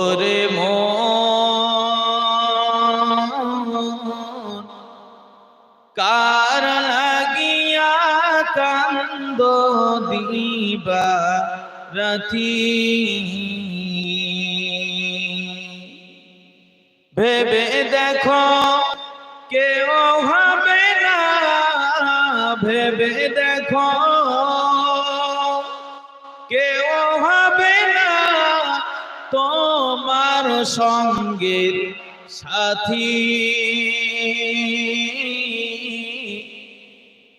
ওরে মন কার লাগিয়া কান্দ দিবা রাতি ভেবে দেখো কেউ হবে না ভেবে দেখো কেউ হবে না তোমার সঙ্গের সাথী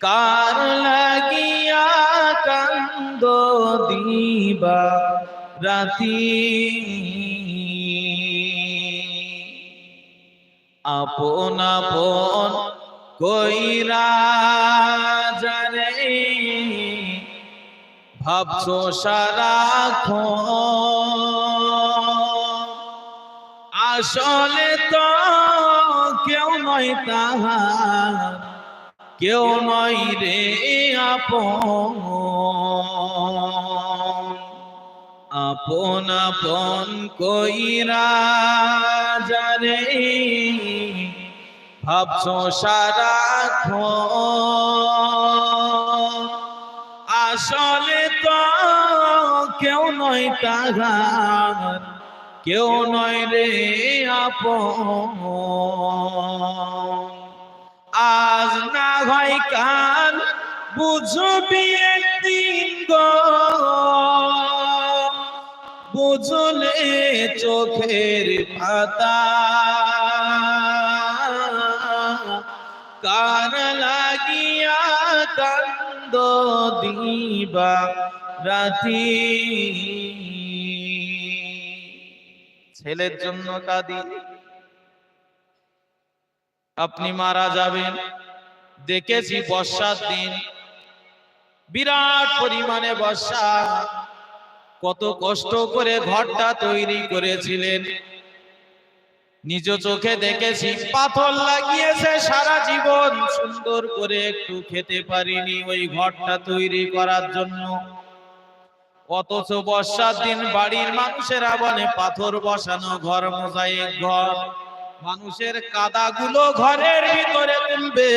কার লাগিয়া কান্দ দিবা রাতি আপন আপন কইরা জানে ভাবছো সারাক্ষণ আসলে তো কেউ নয় তাহার কেউ নয় রে আপন আপন আপন কইরা জানে ভাবছো সারাক্ষণ আসলে তো কেউ নয় তাহার কেউ নয় রে আপন আজ না হয় কাল বুঝবি একদিন গো বুঝলে চোখের পাতা কার লাগিয়া কান্দ দিবা রাতি ছেলের জন্য কাঁদি আপনি মারা যাবেন দেখেছি বর্ষার দিন বিরাট পরিমাণে বর্ষা কত কষ্ট করে ঘরটা তৈরি করেছিলেন নিজ চোখে দেখেছি পাথর লাগিয়েছে সারা জীবন সুন্দর করে একটু খেতে পারিনি ওই ঘরটা তৈরি করার জন্য অথচ বর্ষার দিন বাড়ির মানুষেরা বলে পাথর বসানো ঘর মোজাইক ঘর মানুষের কাদাগুলো ঘরের ভিতরে তুলবে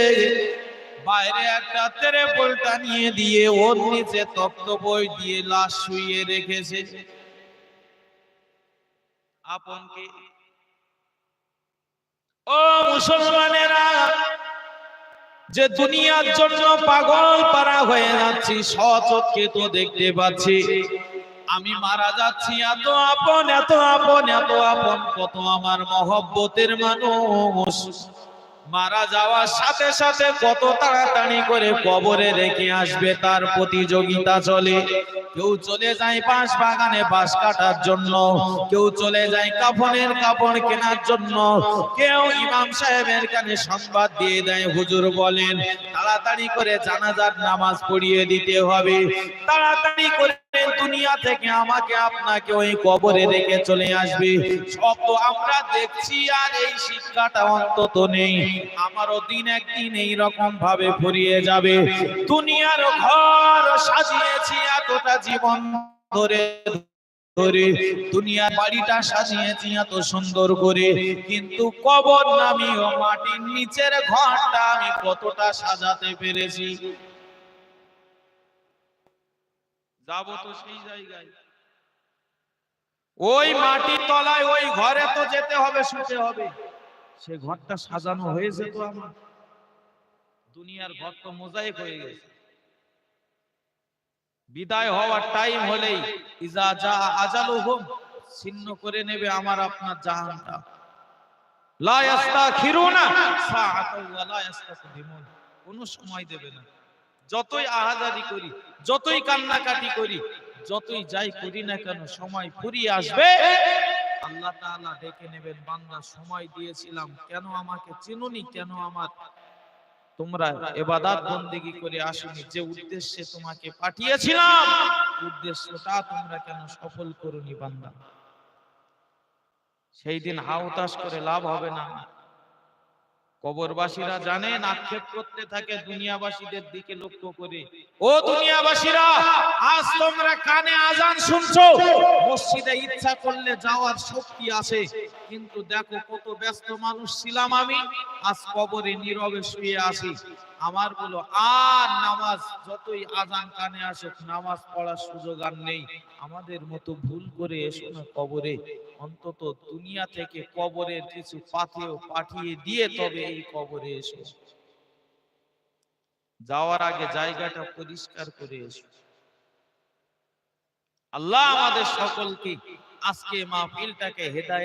বাইরে একটা তেরেপোলটা নিয়ে দিয়ে ওর নিচে তক্ত বই দিয়ে লাশ শুইয়ে রেখেছে আপন কি ও মুসলমানেরা যে দুনিয়ার জন্য পাগল পারা হয়ে যাচ্ছি সচক্ষে তো দেখতে পাচ্ছি আমি মারা যাচ্ছি এত আপন এত আপন এত আপন কত আমার মহব্বতের মানুষ মারা যাওয়ার সাথে সাথে কত তাড়াতাড়ি করে কবরে রেখে আসবে তার প্রতিযোগিতা চলে কেউ চলে যায় বাঁশ বাগানে বাঁশ কাটার জন্য কেউ চলে যায় কাফনের কাপড় কেনার জন্য কেউ ইমাম সাহেবের কানে সংবাদ দিয়ে দেয় হুজুর বলেন তাড়াতাড়ি করে জানাজার নামাজ পড়িয়ে দিতে হবে তাড়াতাড়ি করে দুনিয়া থেকে আমাকে আপনাকে ওই কবরে রেখে চলে আসবে সব তো আমরা দেখছি আর এই শিক্ষাটা অন্তত নেই আমারও দিন একদিন এই রকম ভাবে ফুরিয়ে যাবে দুনিয়ার ঘর সাজিয়েছি এতটা জীবন ধরে ধরে দুনিয়ার বাড়িটা সাজিয়েছি এত সুন্দর করে কিন্তু কবর নামি ও মাটির নিচের ঘরটা আমি কতটা সাজাতে পেরেছি যাবো তো সেই জায়গায় ওই মাটির তলায় ওই ঘরে তো যেতে হবে শুতে হবে সে ঘরটা সাজানো হয়েছে তো আমার দুনিয়ার ঘর তো মোজাইক হয়ে গেছে বিদায় হওয়ার টাইম হলেই ইজা জা আজালুহুম ছিন্ন করে নেবে আমার আপনার জাহানটা লা ইস্তাখিরুনা সাআতাও ওয়া লা ইস্তাকদিমুন কোন সময় দেবে না যতই আহাজারি করি যতই কান্নাকাটি করি যতই যাই করি না কেন সময় ফুরিয়ে আসবে আল্লাহ তাআলা ডেকে নেবেন বান্দা সময় দিয়েছিলাম কেন আমাকে চিনুনি কেন আমার তোমরা ইবাদত বندگی করে আসুনি যে উদ্দেশ্যে তোমাকে পাঠিয়েছিলাম উদ্দেশ্যটা তোমরা কেন সফল করোনি বান্দা সেই দিন হাউতাশ করে লাভ হবে না কবরবাসীরা জানেন, আক্ষেপ করতে থাকে দুনিয়াবাসীদের দিকে লক্ষ্য করে। ও দুনিয়াবাসীরা, আজ তোমরা কানে আজান শুনছো, মসজিদে ইচ্ছা করলে যাওয়ার শক্তি আছে, কিন্তু দেখো কত ব্যস্ত মানুষ ছিলাম আমি, আজ কবরে নীরবে শুয়ে আছি। আমার বলো, আর নামাজ যতই আজান কানে আসুক, নামাজ পড়ার সুযোগ আর নেই। আমাদের মতো ভুল করে এসো না কবরে, অন্তত দুনিয়া থেকে কবরের কিছু পাঠিয়ে দিয়ে তবে এই কবরে এসো। যাওয়ার আগে জায়গাটা পরিষ্কার করে এসো। আল্লাহ আমাদের সকলকে আজকে মাহফিলটাকে হেদায়েত